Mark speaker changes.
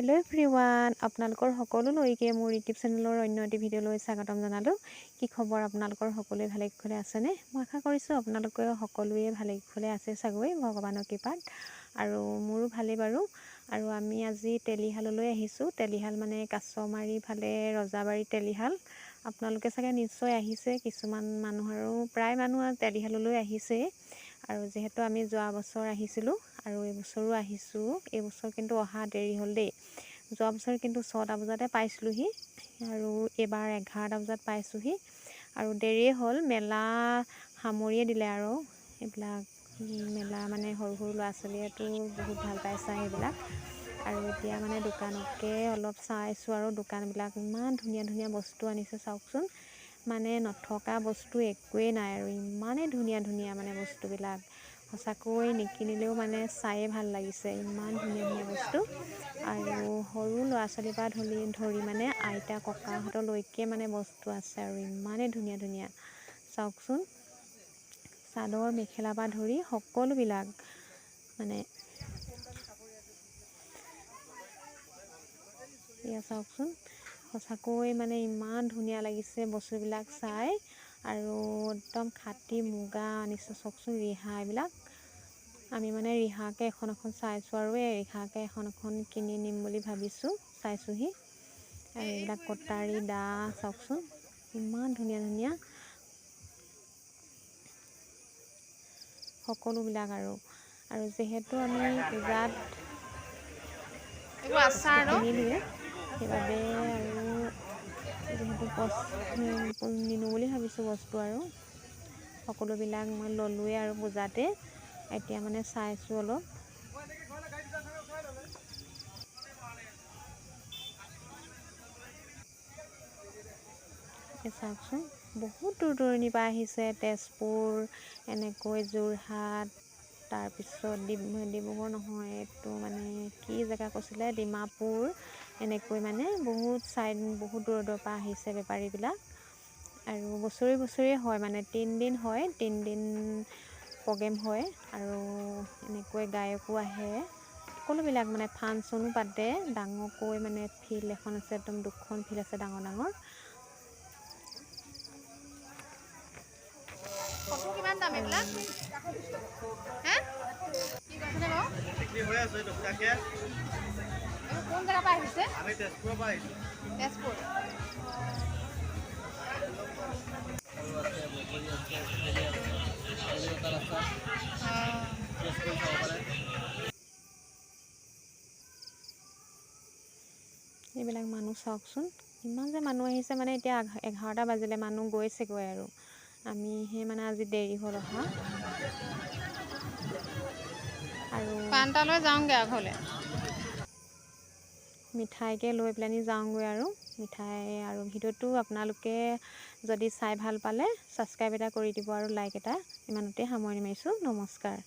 Speaker 1: Hello everyone आपनालोकर सकलोলৈকে মোৰ YouTube চেনেলৰ অন্য এটি ভিডিঅ'লৈ স্বাগতম জনালো। কি খবৰ আপোনালোকৰ সকলোৱে ভালে কুশলে আছেনে? মই আশা কৰিছো আপোনালোকে সকলোৱে ভালে কুশলে আছে চাগৈ ভগৱানৰ কৃপাত আৰু মোৰো ভালে বাৰু। আৰু আমি আজি তেলিহাললৈ আহিছো। তেলিহাল মানে কাছমাৰী ফালে ৰজাবাৰী তেলিহাল। আপোনালোকে চাগে নিশ্চয় আহিছে, কিছুমান মানুহ আৰু প্ৰায় মানুহ তেলিহাললৈ আহিছে। আৰু যেহেতু আমি যোৱা বছৰ আহিছিলো আৰু এই বছৰো আহিছো, এই বছৰ কিন্তু অহা দেৰি হ'ল দেই। যোৱা বছৰ কিন্তু 6টা বজাতে পাইছিলোহি আৰু এবাৰ 11টা বজাত পাইছোহি আৰু দেৰিয়ে হ'ল। মেলা সামৰিয়ে দিলে আৰু এইবিলাক মেলা মানে সৰু সৰু ল'ৰা ছোৱালীয়েতো বহুত ভাল পাই চাই এইবিলাক। আৰু এতিয়া মানে দোকানকে অলপ চাইছো আৰু দোকানবিলাক ইমান ধুনীয়া ধুনীয়া বস্তু আনিছে চাওকচোন। মানে নথকা বস্তু একোৱেই নাই আৰু ইমানেই ধুনীয়া ধুনীয়া মানে বস্তুবিলাক সঁচাকৈ নিকিনিলেও মানে চায়ে ভাল লাগিছে। ইমান ধুনীয়া ধুনীয়া বস্তু আৰু সৰু ল'ৰা ছোৱালীৰ পৰা ধৰি মানে আইতা ককাহঁতলৈকে মানে বস্তু আছে আৰু ইমানেই ধুনীয়া ধুনীয়া চাওকচোন। চাদৰ মেখেলা পৰা ধৰি সকলোবিলাক মানে এয়া চাওকচোন, সঁচাকৈ মানে ইমান ধুনীয়া লাগিছে বস্তুবিলাক চাই। আৰু একদম খাটি মুগা আনিছে চাওকচোন, ৰিহা এইবিলাক। আমি মানে ৰিহাকে এখন চাইছোঁ আৰু এই ৰিহাকে এখন কিনি নিম বুলি ভাবিছোঁ, চাইছোঁহি। আৰু এইবিলাক কটাৰী দা চাওকচোন, ইমান ধুনীয়া ধুনীয়া সকলোবিলাক। আৰু যিহেতু আমি পূজাত কিনিলোৱে সেইবাবে আৰু যিহেতু নিনো বুলি ভাবিছোঁ বস্তু আৰু সকলোবিলাক মই ল'লোৱে আৰু পূজাতে। এতিয়া মানে চাইছোঁ অলপ। চাওকচোন, বহুত দূৰ দূৰণিৰ পৰা আহিছে। তেজপুৰ, এনেকৈ যোৰহাট, তাৰপিছত ডিব্ৰুগড় নহয়, এইটো মানে কি জেগা কৈছিলে, ডিমাপুৰ, এনেকৈ মানে বহুত বহুত দূৰৰ দূৰৰ পৰা আহিছে বেপাৰীবিলাক। আৰু বছৰি বছৰি হয় মানে 3 দিন হয়, 3 দিন প্ৰগ্ৰেম হয় আৰু এনেকৈ গায়কো আহে। সকলোবিলাক মানে ফাংচনো পাতে ডাঙৰকৈ, মানে ফিল্ড এখন আছে, একদম 2খন ফিল্ড আছে ডাঙৰ ডাঙৰ।
Speaker 2: কিমান দাম এইবিলাক? হে? কি কৈছে বাৰু? বিক্ৰী হৈ আছে টুকটাকে। কোন জেগাৰ পৰা আহিছে? আমি তেজপুৰৰ পৰা আহিছোঁ। তেজপুৰ।
Speaker 1: এইবিলাক মানুহ চাওকচোন, ইমান যে মানুহ আহিছে। মানে এতিয়া 11টা বাজিলে, মানুহ গৈছেগৈ আৰু আমিহে মানে আজি দেৰি হ'ল অহা। আৰু
Speaker 2: পানটালৈ যাওঁগৈ আৰু ঘৰলৈ।
Speaker 1: মিঠাইকে লৈ পেলানি যাওঁগৈ আৰু মিঠাই। আৰু ভিডিঅ'টো আপোনালোকে যদি চাই ভাল পালে ছাবস্ক্ৰাইব এটা কৰি দিব আৰু লাইক এটা। ইমানতে সামৰণি মাৰিছোঁ, নমস্কাৰ।